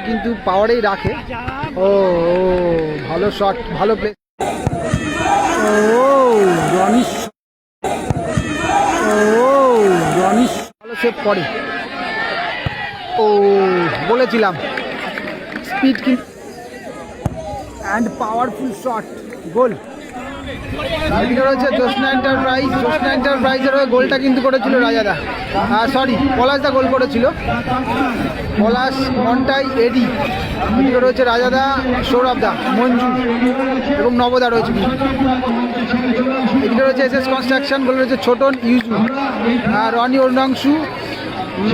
কিন্তু পাওয়ারেই রাখে। ও ভালো শট, ভালো প্লে। ও রনি, ভালো সেভ করে। ও বলেছিলাম স্পিড কিন্তু অ্যান্ড পাওয়ারফুল শট, গোল। এদিকে রয়েছে জ্যোৎস্না এন্টারপ্রাইজের হয়ে গোলটা কিন্তু করেছিল রাজাদা, সরি পলাশদা গোল করেছিল। পলাশ, মন্টাই, এডি। এদিকে রয়েছে রাজাদা, সৌরভদা, মঞ্জু এবং নবদা রয়েছে। এদিকে রয়েছে এসএস কনস্ট্রাকশন, গোল রয়েছে ছোটন, ইউজু, রনি, অরুণাংশু,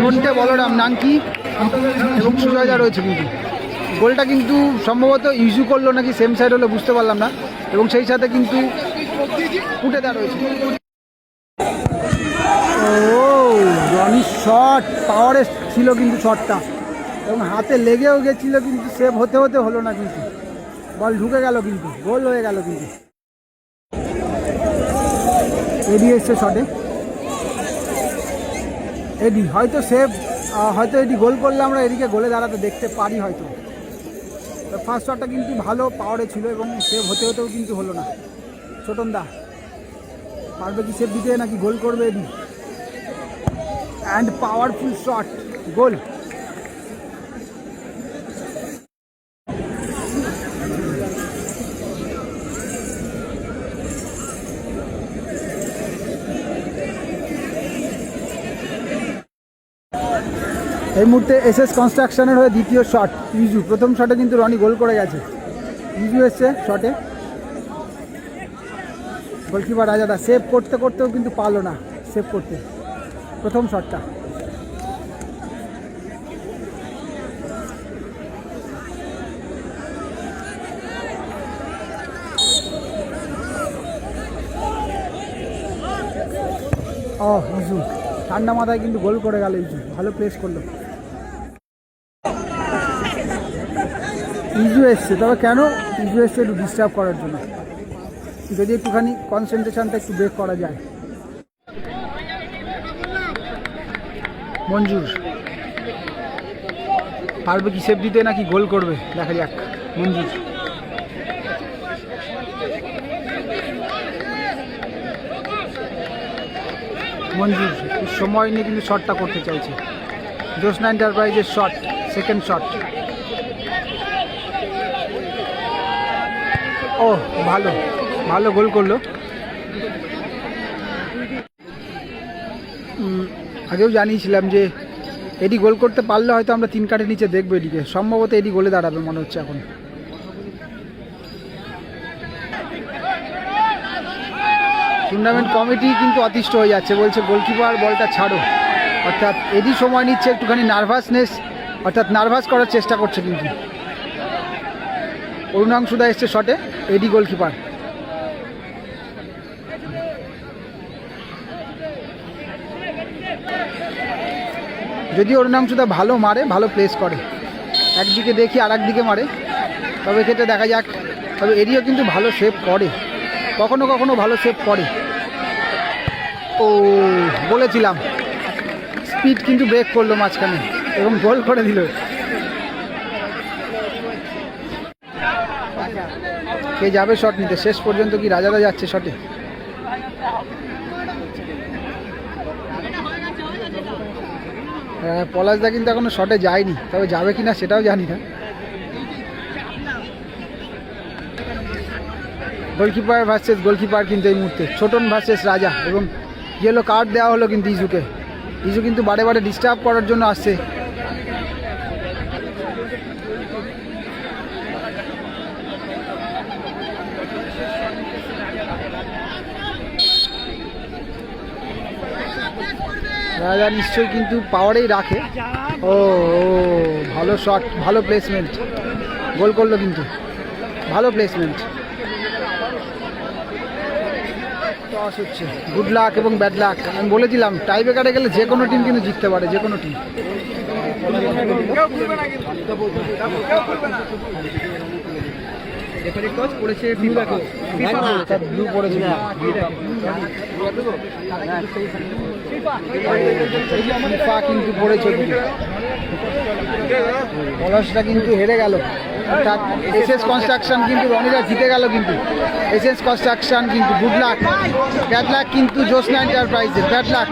নন্টে, বলরাম, নাঙ্কি এবং সুজয়দা রয়েছে। কিন্তু গোলটা কিন্তু সম্ভবত ইউজু করলো নাকি সেম সাইড হলো বুঝতে পারলাম না, এবং সেই সাথে কিন্তু ফুটেদা রয়েছে। ও রনির শট পাওয়ারে ছিল কিন্তু শটটা, এবং হাতে লেগেও গেছিল কিন্তু সেভ হতে হতে হলো না, কিন্তু বল ঢুকে গেল, কিন্তু গোল হয়ে গেল। কিন্তু এডি এসছে শটে, এডি হয়তো সেভ, হয়তো এডি গোল করলে আমরা এদিকে গোলে দাঁড়াতে দেখতে পারি হয়তো। ফার্স্ট শটটা কিন্তু ভালো পাওয়ারে ছিল এবং সেভ হতে হতেও কিন্তু হলো না। ছোটন দা পারবে কি সেভ দিতে নাকি গোল করবে এডি? অ্যান্ড পাওয়ারফুল শট, গোল। এই মুহূর্তে এসএস কনস্ট্রাকশনের হয়ে দ্বিতীয় শট ইউজু। প্রথম শটে কিন্তু রনি গোল করে গেছে, ইউজু এসছে শটে। গোলকিপার রাজাদা সেভ করতে করতেও কিন্তু পারলো না সেভ করতে প্রথম শটটা। ইজু ঠান্ডা মাথায় কিন্তু গোল করে গেল, ইজু ভালো প্লেস করলো। ইজু এসছে, তবে কেন ইজু এসছে? একটু ডিস্টার্ব করার জন্য, যদি একটুখানি কনসেন্ট্রেশনটা একটু ব্রেক করা যায়। মঞ্জুর পারবে কি সেভ দিতে নাকি গোল করবে, দেখা যাক। মঞ্জুর, মঞ্জুর সময় নিয়ে কিন্তু শটটা করতে চাইছে। জ্যোৎস্না এন্টারপ্রাইজের শট, সেকেন্ড শট। ও ভালো ভালো গোল করলো। আগেও জানিয়েছিলাম যে এডি গোল করতে পারলে হয়তো আমরা 3 কাঠের নিচে দেখবো এডিকে। সম্ভবত এডি গোলে দাঁড়াবে মনে হচ্ছে এখন। টুর্নামেন্ট কমিটি কিন্তু অতিষ্ঠ হয়ে যাচ্ছে, বলছে গোলকিপার বলটা ছাড়ো। অর্থাৎ এডি সময় নিচ্ছে, একটুখানি নার্ভাসনেস, অর্থাৎ নার্ভাস করার চেষ্টা করছে। কিন্তু অরুণাংশুদা এসছে শটে, এডি গোলকিপার। যদি অরুণাংশুদা ভালো মারে, ভালো প্লেস করে, একদিকে দেখি আর একদিকে মারে, তবে ক্ষেত্রে দেখা যাক। তবে এডিও কিন্তু ভালো সেভ করে, কখনো কখনো ভালো সেভ করে। ও বলেছিলাম স্পিড কিন্তু ব্রেক করলো মাঝখানে এবং গোল করে দিল। কে যাবে শট নিতে? শেষ পর্যন্ত কি রাজাদা যাচ্ছে শটে? পলাশদা কিন্তু এখনো শটে যায়নি, তবে যাবে কিনা সেটাও জানি না। গোলকিপার ভার্সেস গোলকিপার কিন্তু এই মুহূর্তে, ছোটন ভার্সেস রাজা, এবং ইয়েলো কার্ড দেওয়া হলো কিন্তু ইজুকে। ইজু কিন্তু বারে বারে ডিস্টার্ব করার জন্য আসছে। রাজা নিশ্চয়ই কিন্তু পাওয়ারেই রাখে। ও ভালো শট, ভালো প্লেসমেন্ট, গোল করলো কিন্তু, ভালো প্লেসমেন্ট। টস হচ্ছে, গুড লাক এবং ব্যাড লাক। আমি বলেছিলাম টাই ব্রেকারে গেলে যে কোনো টিম কিন্তু জিততে পারে, যে কোনো টিম। রেফারি টচ পড়েছে ব্লু পড়েছে ফিফা কিন্তু পড়েছে পলাশটা কিন্তু হেরে গেল। এসএস কনস্ট্রাকশন কিন্তু রনিরা জিতে গেল কিন্তু এসএস কনস্ট্রাকশন কিন্তু গুড লাক ব্যাড লাক কিন্তু জ্যোৎস্না এন্টারপ্রাইজের ব্যাড লাক